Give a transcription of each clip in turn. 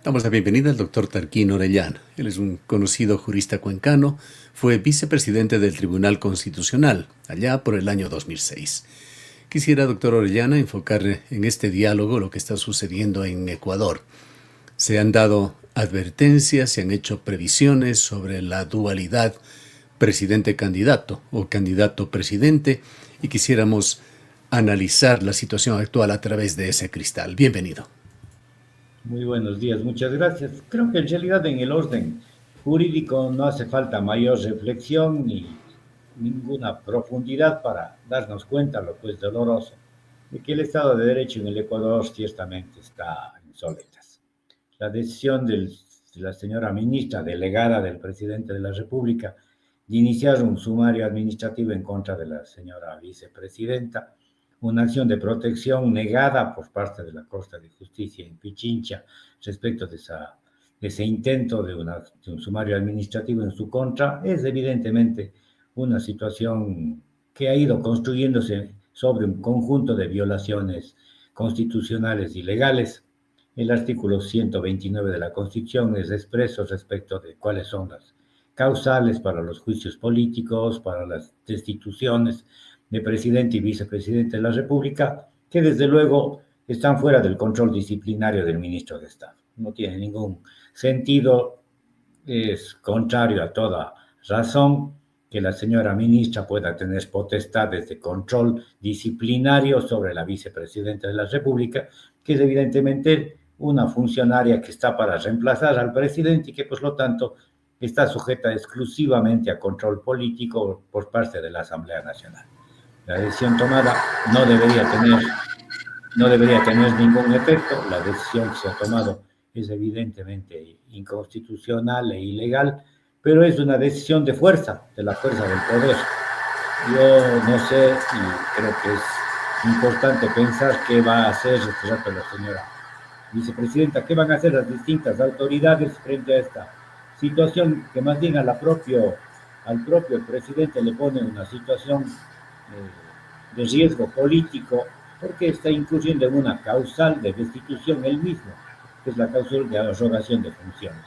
Damos la bienvenida al doctor Tarquín Orellana. Él es un conocido jurista cuencano, fue vicepresidente del Tribunal Constitucional, allá por el año 2006. Quisiera, doctor Orellana, enfocar en este diálogo lo que está sucediendo en Ecuador. Se han dado advertencias, se han hecho previsiones sobre la dualidad presidente-candidato o candidato-presidente y quisiéramos analizar la situación actual a través de ese cristal. Bienvenido. Muy buenos días, muchas gracias. Creo que en realidad en el orden jurídico no hace falta mayor reflexión ni ninguna profundidad para darnos cuenta, lo que es doloroso, de que el Estado de Derecho en el Ecuador ciertamente está en soletas. La decisión de la señora ministra, delegada del presidente de la República, de iniciar un sumario administrativo en contra de la señora vicepresidenta, una acción de protección negada por parte de la Corte de Justicia en Pichincha respecto de ese intento de un sumario administrativo en su contra, es evidentemente una situación que ha ido construyéndose sobre un conjunto de violaciones constitucionales y legales. El artículo 129 de la Constitución es expreso respecto de cuáles son las causales para los juicios políticos, para las destituciones de presidente y vicepresidente de la República, que desde luego están fuera del control disciplinario del ministro de Estado. No tiene ningún sentido, es contrario a toda razón que la señora ministra pueda tener potestades de control disciplinario sobre la vicepresidenta de la República, que es evidentemente una funcionaria que está para reemplazar al presidente y que, por lo tanto, está sujeta exclusivamente a control político por parte de la Asamblea Nacional. La decisión tomada no debería tener, no debería tener ningún efecto. La decisión que se ha tomado es evidentemente inconstitucional e ilegal, pero es una decisión de la fuerza del poder. Yo no sé y creo que es importante pensar qué va a hacer este rato la señora vicepresidenta, qué van a hacer las distintas autoridades frente a esta situación que más bien al propio presidente le pone una situación de riesgo político porque está incurriendo en una causal de destitución él mismo, que es la causal de arrogación de funciones.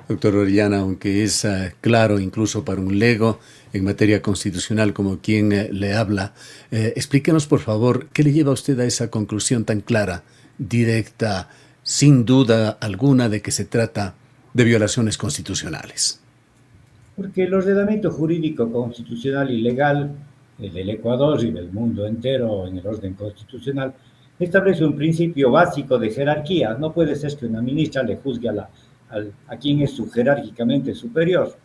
Doctor Orellana, aunque es claro incluso para un lego en materia constitucional como quien le habla, explíquenos por favor qué le lleva a usted a esa conclusión tan clara, directa, sin duda alguna de que se trata de violaciones constitucionales. Porque el ordenamiento jurídico constitucional y legal del Ecuador y del mundo entero en el orden constitucional establece un principio básico de jerarquía. No puede ser que una ministra le juzgue a quien es su jerárquicamente superior.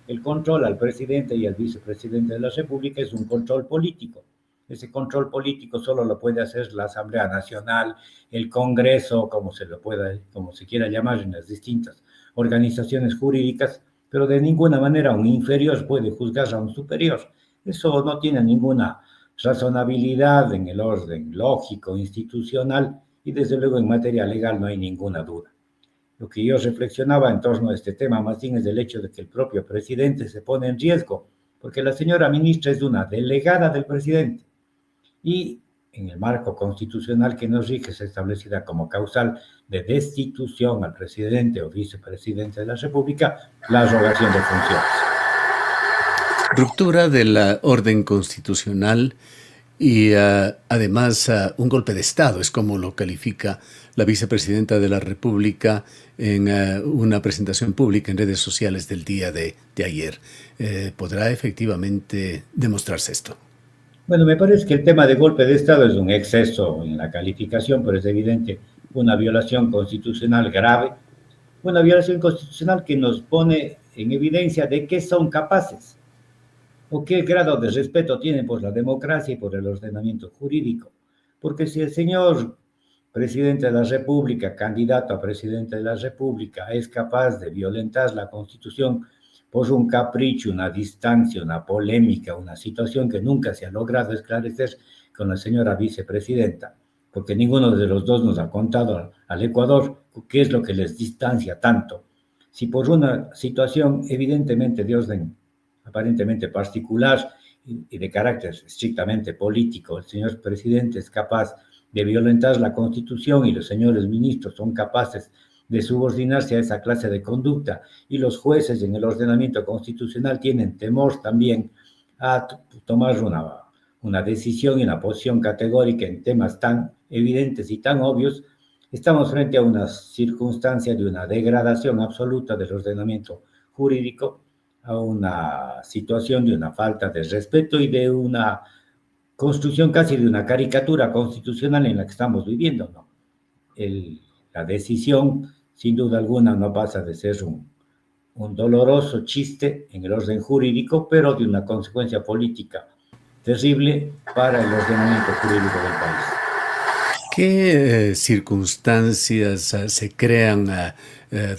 El control al presidente y al vicepresidente de la República es un control político. Ese control político solo lo puede hacer la Asamblea Nacional, el Congreso, como se quiera llamar en las distintas organizaciones jurídicas, pero de ninguna manera un inferior puede juzgar a un superior. Eso no tiene ninguna razonabilidad en el orden lógico, institucional y desde luego en materia legal no hay ninguna duda. Lo que yo reflexionaba en torno a este tema más bien es el hecho de que el propio presidente se pone en riesgo, porque la señora ministra es una delegada del presidente y en el marco constitucional que nos rige es establecida como causal de destitución al presidente o vicepresidente de la República la arrogación de funciones. Ruptura del orden constitucional y además un golpe de Estado, es como lo califica la vicepresidenta de la República en una presentación pública en redes sociales del día de ayer. ¿Podrá efectivamente demostrarse esto? Bueno, me parece que el tema de golpe de Estado es un exceso en la calificación, pero es evidente una violación constitucional grave, una violación constitucional que nos pone en evidencia de qué son capaces o qué grado de respeto tienen por la democracia y por el ordenamiento jurídico. Porque si el señor presidente de la República, candidato a presidente de la República, es capaz de violentar la Constitución por un capricho, una distancia, una polémica, una situación que nunca se ha logrado esclarecer con la señora vicepresidenta, porque ninguno de los dos nos ha contado al Ecuador qué es lo que les distancia tanto. Si por una situación evidentemente de orden aparentemente particular y de carácter estrictamente político, el señor presidente es capaz de violentar la Constitución y los señores ministros son capaces de subordinarse a esa clase de conducta, y los jueces en el ordenamiento constitucional tienen temor también a tomar una decisión y una posición categórica en temas tan evidentes y tan obvios. Estamos frente a una circunstancia de una degradación absoluta del ordenamiento jurídico, a una situación de una falta de respeto y de una construcción casi de una caricatura constitucional en la que estamos viviendo, ¿no? La decisión, sin duda alguna, no pasa de ser un doloroso chiste en el orden jurídico, pero de una consecuencia política terrible para el ordenamiento jurídico del país. ¿Qué circunstancias se crean,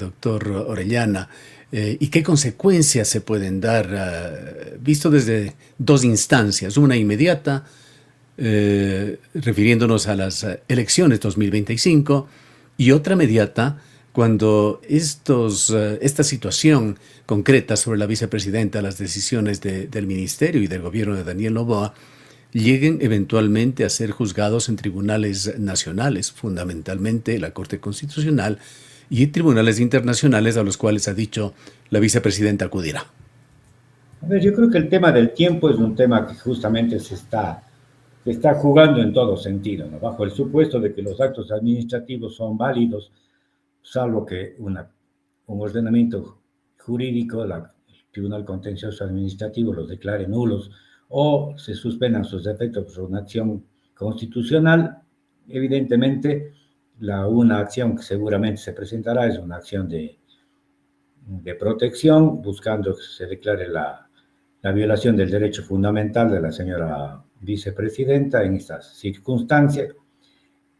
doctor Orellana? ¿Y qué consecuencias se pueden dar, visto desde dos instancias? Una inmediata, refiriéndonos a las elecciones 2025, y otra mediata, cuando esta situación concreta sobre la vicepresidenta, las decisiones del ministerio y del gobierno de Daniel Noboa, lleguen eventualmente a ser juzgados en tribunales nacionales, fundamentalmente la Corte Constitucional, y tribunales internacionales a los cuales ha dicho la vicepresidenta acudirá. A ver, yo creo que el tema del tiempo es un tema que justamente se está jugando en todo sentido, ¿no? Bajo el supuesto de que los actos administrativos son válidos, salvo que un ordenamiento jurídico, el Tribunal Contencioso Administrativo los declare nulos o se suspendan sus efectos por una acción constitucional. Evidentemente, una acción que seguramente se presentará es una acción de protección, buscando que se declare la violación del derecho fundamental de la señora vicepresidenta en estas circunstancias.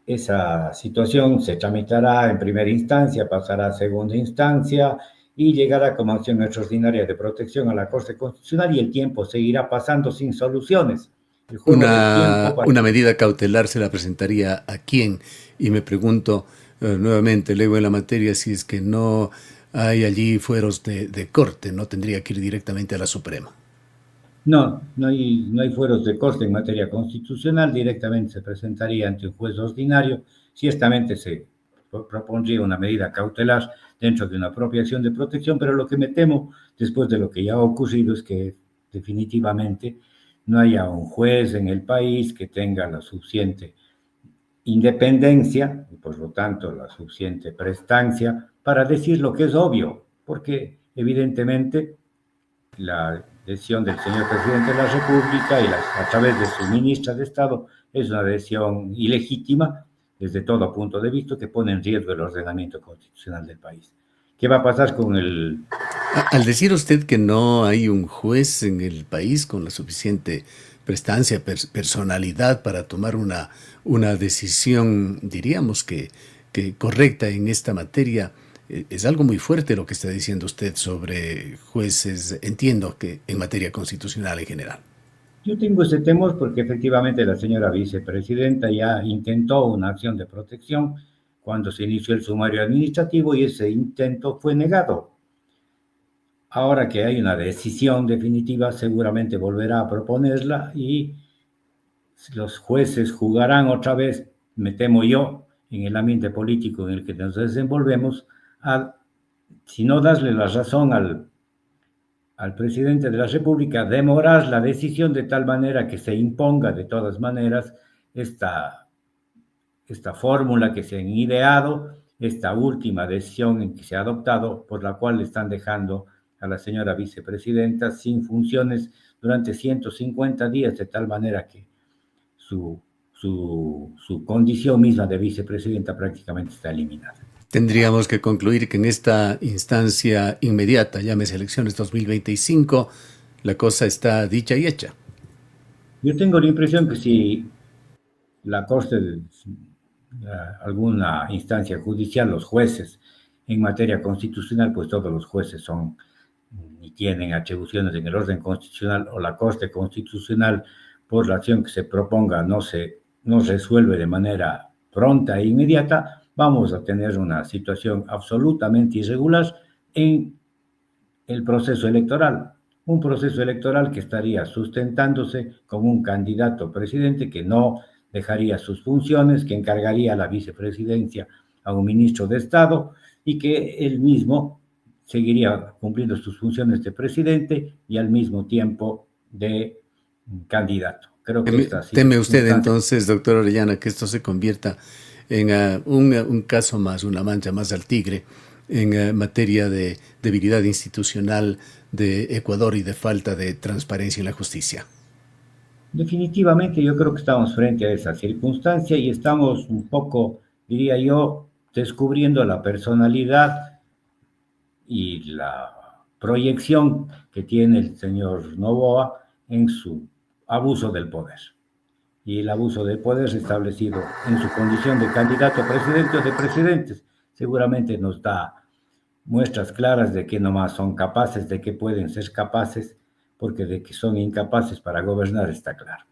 Esa situación se tramitará en primera instancia, pasará a segunda instancia y llegará como acción extraordinaria de protección a la Corte Constitucional, y el tiempo seguirá pasando sin soluciones. El juego del tiempo Una medida cautelar se la presentaría a quién, y me pregunto nuevamente, leo en la materia, si es que no hay allí fueros de corte, no tendría que ir directamente a la Suprema. No hay fueros de corte en materia constitucional, directamente se presentaría ante un juez ordinario. Ciertamente se propondría una medida cautelar dentro de una propia acción de protección, pero lo que me temo, después de lo que ya ha ocurrido, es que definitivamente no haya un juez en el país que tenga la suficiente independencia y por lo tanto la suficiente prestancia para decir lo que es obvio, porque evidentemente la decisión del señor presidente de la República y a través de su ministra de Estado es una decisión ilegítima desde todo punto de vista, que pone en riesgo el ordenamiento constitucional del país. ¿Qué va a pasar con el...? Al decir usted que no hay un juez en el país con la suficiente prestancia, personalidad para tomar una decisión, diríamos que correcta en esta materia, es algo muy fuerte lo que está diciendo usted sobre jueces, entiendo que en materia constitucional en general. Yo tengo ese temor porque efectivamente la señora vicepresidenta ya intentó una acción de protección cuando se inició el sumario administrativo y ese intento fue negado. Ahora que hay una decisión definitiva, seguramente volverá a proponerla y los jueces jugarán otra vez, me temo yo, en el ambiente político en el que nos desenvolvemos, si no darle la razón al presidente de la República, demorar la decisión de tal manera que se imponga de todas maneras esta fórmula que se han ideado, esta última decisión en que se ha adoptado, por la cual están dejando a la señora vicepresidenta sin funciones durante 150 días, de tal manera que su condición misma de vicepresidenta prácticamente está eliminada. Tendríamos que concluir que en esta instancia inmediata, llámese elecciones 2025, la cosa está dicha y hecha. Yo tengo la impresión que si la Corte, alguna instancia judicial, los jueces en materia constitucional, pues todos los jueces son y tienen atribuciones en el orden constitucional, o la Corte Constitucional, por la acción que se proponga, no resuelve de manera pronta e inmediata, vamos a tener una situación absolutamente irregular en el proceso electoral. Un proceso electoral que estaría sustentándose con un candidato presidente que no dejaría sus funciones, que encargaría la vicepresidencia a un ministro de Estado y que él mismo seguiría cumpliendo sus funciones de presidente y al mismo tiempo de candidato. Creo que esta Teme usted circunstancia. entonces, doctor Orellana, que esto se convierta en un caso más, una mancha más al tigre en materia de debilidad institucional de Ecuador y de falta de transparencia en la justicia. Definitivamente yo creo que estamos frente a esa circunstancia y estamos un poco, diría yo, descubriendo la personalidad y la proyección que tiene el señor Noboa en su abuso del poder. Y el abuso del poder establecido en su condición de candidato a presidente o de presidentes seguramente nos da muestras claras de que nomás son capaces, de que pueden ser capaces, porque de que son incapaces para gobernar está claro.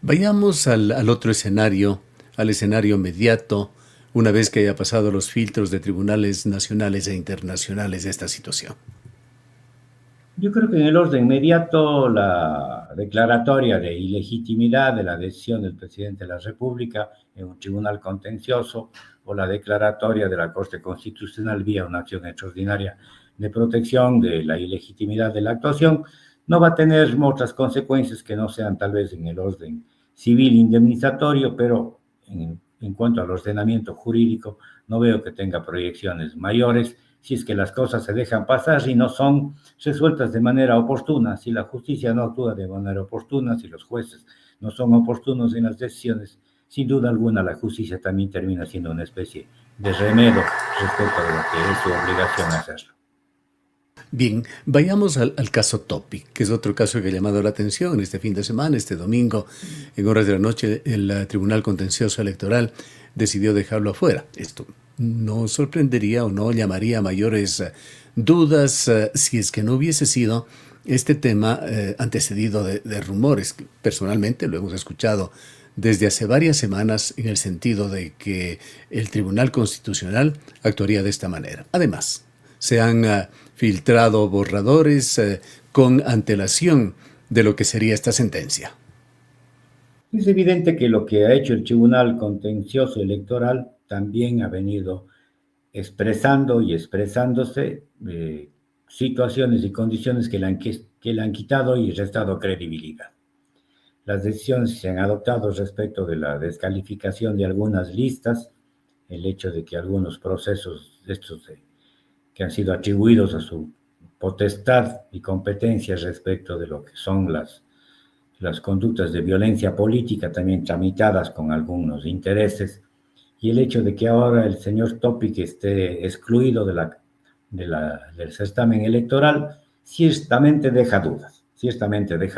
Vayamos al otro escenario, al escenario inmediato, una vez que haya pasado los filtros de tribunales nacionales e internacionales de esta situación. Yo creo que en el orden inmediato la declaratoria de ilegitimidad de la decisión del presidente de la República en un tribunal contencioso o la declaratoria de la Corte Constitucional vía una acción extraordinaria de protección de la ilegitimidad de la actuación no va a tener otras consecuencias que no sean tal vez en el orden civil indemnizatorio, pero en cuanto al ordenamiento jurídico no veo que tenga proyecciones mayores si es que las cosas se dejan pasar y no son resueltas de manera oportuna, si la justicia no actúa de manera oportuna, si los jueces no son oportunos en las decisiones, sin duda alguna la justicia también termina siendo una especie de remedio respecto a lo que es su obligación hacerlo. Bien, vayamos al caso Topic, que es otro caso que ha llamado la atención este fin de semana, este domingo, en horas de la noche, el Tribunal Contencioso Electoral decidió dejarlo afuera. Esto no sorprendería o no llamaría mayores dudas si es que no hubiese sido este tema antecedido de rumores. Personalmente lo hemos escuchado desde hace varias semanas en el sentido de que el Tribunal Constitucional actuaría de esta manera. Además, se han filtrado borradores con antelación de lo que sería esta sentencia. Es evidente que lo que ha hecho el Tribunal Contencioso Electoral también ha venido expresando y expresándose situaciones y condiciones que le han quitado y restado credibilidad. Las decisiones se han adoptado respecto de la descalificación de algunas listas, el hecho de que algunos procesos de estos que han sido atribuidos a su potestad y competencia respecto de lo que son las conductas de violencia política, también tramitadas con algunos intereses, y el hecho de que ahora el señor Topic esté excluido del certamen electoral, ciertamente deja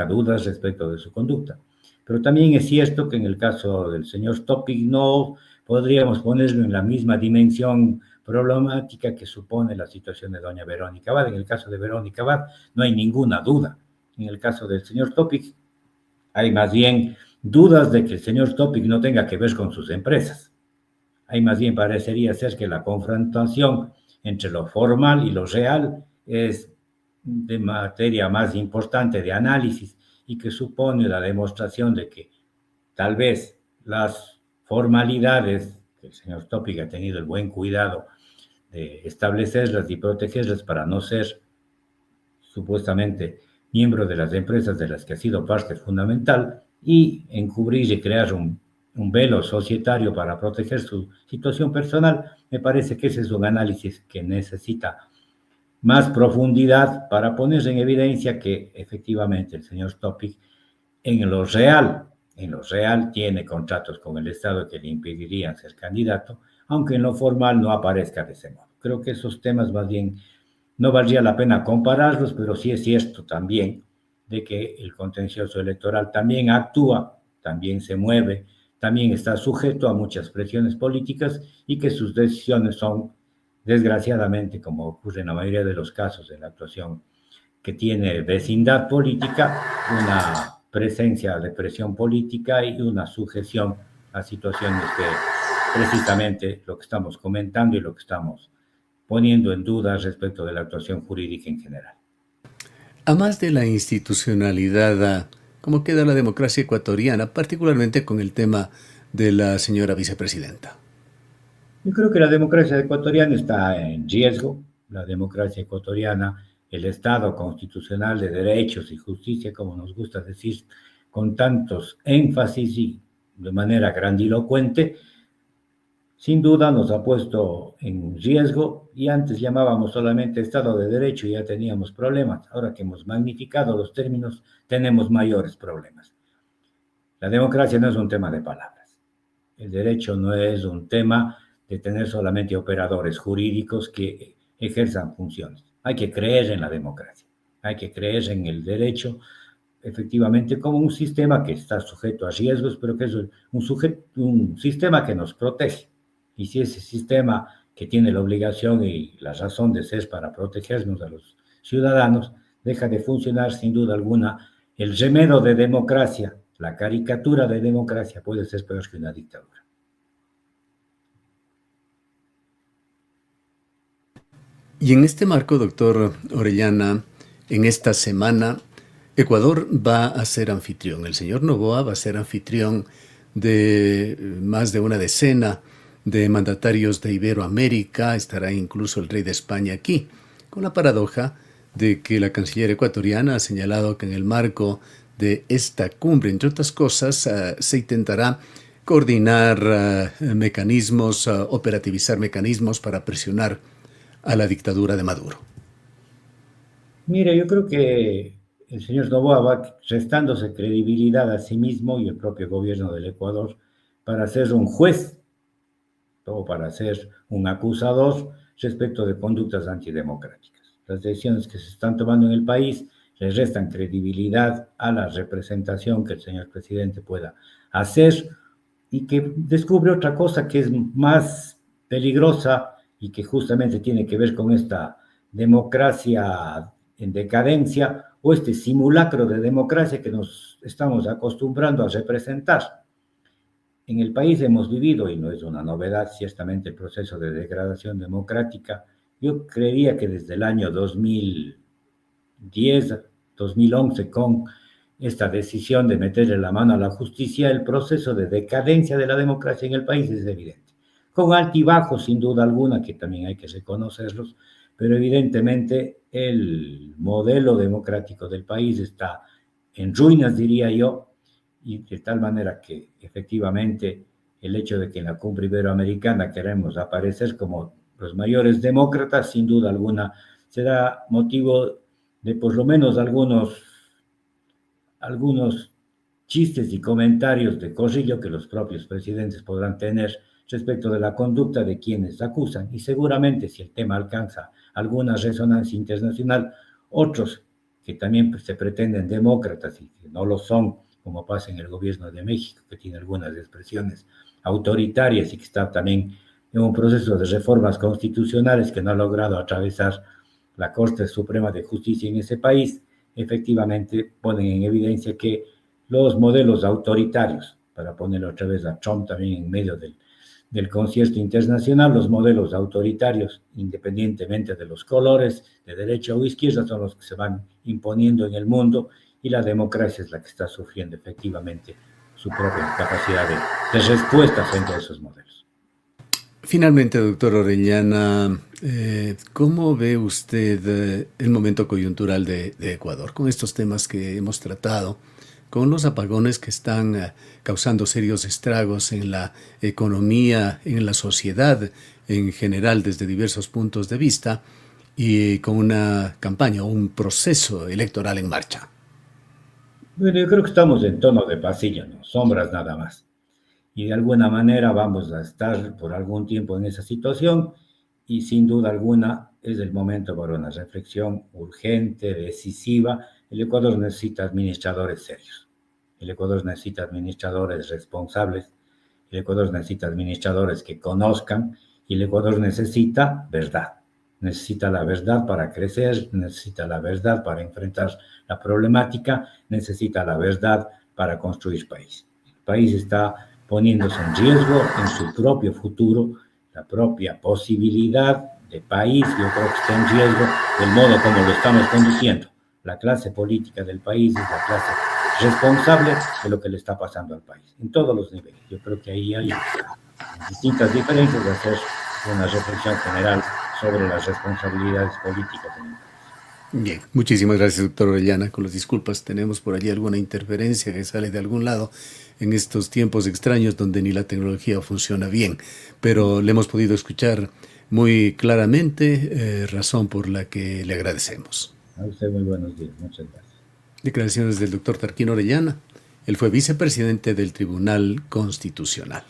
dudas respecto de su conducta. Pero también es cierto que en el caso del señor Topic no podríamos ponerlo en la misma dimensión problemática que supone la situación de doña Verónica Abad. En el caso de Verónica Abad no hay ninguna duda. En el caso del señor Topic hay más bien dudas de que el señor Topic no tenga que ver con sus empresas. Hay más bien parecería ser que la confrontación entre lo formal y lo real es de materia más importante de análisis y que supone la demostración de que tal vez las formalidades que el señor Topic ha tenido el buen cuidado de establecerlas y protegerlas para no ser supuestamente miembro de las empresas de las que ha sido parte fundamental y encubrir y crear un velo societario para proteger su situación personal, me parece que ese es un análisis que necesita más profundidad para poner en evidencia que efectivamente el señor Topic en lo real tiene contratos con el Estado que le impedirían ser candidato, aunque en lo formal no aparezca de ese modo. Creo que esos temas más bien no valdría la pena compararlos, pero sí es cierto también de que el contencioso electoral también actúa, también se mueve, también está sujeto a muchas presiones políticas y que sus decisiones son, desgraciadamente, como ocurre en la mayoría de los casos de la actuación que tiene vecindad política, una presencia de presión política y una sujeción a situaciones que precisamente lo que estamos comentando y lo que estamos poniendo en duda respecto de la actuación jurídica en general. A más de la institucionalidad, ¿cómo queda la democracia ecuatoriana, particularmente con el tema de la señora vicepresidenta? Yo creo que la democracia ecuatoriana está en riesgo. La democracia ecuatoriana, el Estado constitucional de derechos y justicia, como nos gusta decir, con tantos énfasis y de manera grandilocuente, sin duda nos ha puesto en riesgo y antes llamábamos solamente Estado de Derecho y ya teníamos problemas. Ahora que hemos magnificado los términos, tenemos mayores problemas. La democracia no es un tema de palabras. El derecho no es un tema de tener solamente operadores jurídicos que ejerzan funciones. Hay que creer en la democracia, hay que creer en el derecho efectivamente como un sistema que está sujeto a riesgos, pero que es un sistema que nos protege. Y si ese sistema que tiene la obligación y la razón de ser para protegernos a los ciudadanos deja de funcionar, sin duda alguna, el remedio de democracia, la caricatura de democracia puede ser peor que una dictadura. Y en este marco, doctor Orellana, en esta semana, Ecuador va a ser anfitrión. El señor Noboa va a ser anfitrión de más de una decena de mandatarios de Iberoamérica. Estará incluso el rey de España aquí, con la paradoja de que la canciller ecuatoriana ha señalado que en el marco de esta cumbre, entre otras cosas, se intentará coordinar mecanismos, operativizar mecanismos para presionar a la dictadura de Maduro. Mire, yo creo que el señor Noboa va restándose credibilidad a sí mismo y el propio gobierno del Ecuador para ser un juez o para ser un acusador respecto de conductas antidemocráticas. Las decisiones que se están tomando en el país le restan credibilidad a la representación que el señor presidente pueda hacer y que descubre otra cosa que es más peligrosa y que justamente tiene que ver con esta democracia en decadencia o este simulacro de democracia que nos estamos acostumbrando a representar. En el país hemos vivido, y no es una novedad, ciertamente el proceso de degradación democrática. Yo creería que desde el año 2010, 2011, con esta decisión de meterle la mano a la justicia, el proceso de decadencia de la democracia en el país es evidente. Con altibajos, sin duda alguna, que también hay que reconocerlos, pero evidentemente el modelo democrático del país está en ruinas, diría yo, y de tal manera que efectivamente el hecho de que en la cumbre iberoamericana queremos aparecer como los mayores demócratas, sin duda alguna, será motivo de por lo menos algunos chistes y comentarios de corrillo que los propios presidentes podrán tener respecto de la conducta de quienes acusan. Y seguramente si el tema alcanza alguna resonancia internacional, otros que también se pretenden demócratas y que no lo son, como pasa en el gobierno de México, que tiene algunas expresiones autoritarias y que está también en un proceso de reformas constitucionales que no ha logrado atravesar la Corte Suprema de Justicia en ese país, efectivamente ponen en evidencia que los modelos autoritarios, para ponerlo otra vez a Trump también en medio del concierto internacional, los modelos autoritarios, independientemente de los colores, de derecha o izquierda, son los que se van imponiendo en el mundo y la democracia es la que está sufriendo efectivamente su propia capacidad de respuesta frente a esos modelos. Finalmente, doctor Orellana, ¿cómo ve usted el momento coyuntural de Ecuador con estos temas que hemos tratado, con los apagones que están causando serios estragos en la economía, en la sociedad en general desde diversos puntos de vista y con una campaña, un proceso electoral en marcha? Bueno, yo creo que estamos en tono de pasillo, ¿no? Sombras nada más. Y de alguna manera vamos a estar por algún tiempo en esa situación y sin duda alguna es el momento para una reflexión urgente, decisiva. El Ecuador necesita administradores serios. El Ecuador necesita administradores responsables. El Ecuador necesita administradores que conozcan y el Ecuador necesita verdad. Necesita la verdad para crecer, necesita la verdad para enfrentar la problemática, necesita la verdad para construir país. El país está poniéndose en riesgo en su propio futuro, la propia posibilidad de país, yo creo que está en riesgo del modo como lo estamos conduciendo. La clase política del país es la clase responsable de lo que le está pasando al país, en todos los niveles. Yo creo que ahí hay distintas diferencias de hacer una reflexión general sobre las responsabilidades políticas en el país. Bien, muchísimas gracias, doctor Orellana. Con las disculpas, tenemos por allí alguna interferencia que sale de algún lado en estos tiempos extraños donde ni la tecnología funciona bien, pero le hemos podido escuchar muy claramente, razón por la que le agradecemos. A usted muy buenos días, muchas gracias. Declaraciones del doctor Tarquín Orellana. Él fue vicepresidente del Tribunal Constitucional.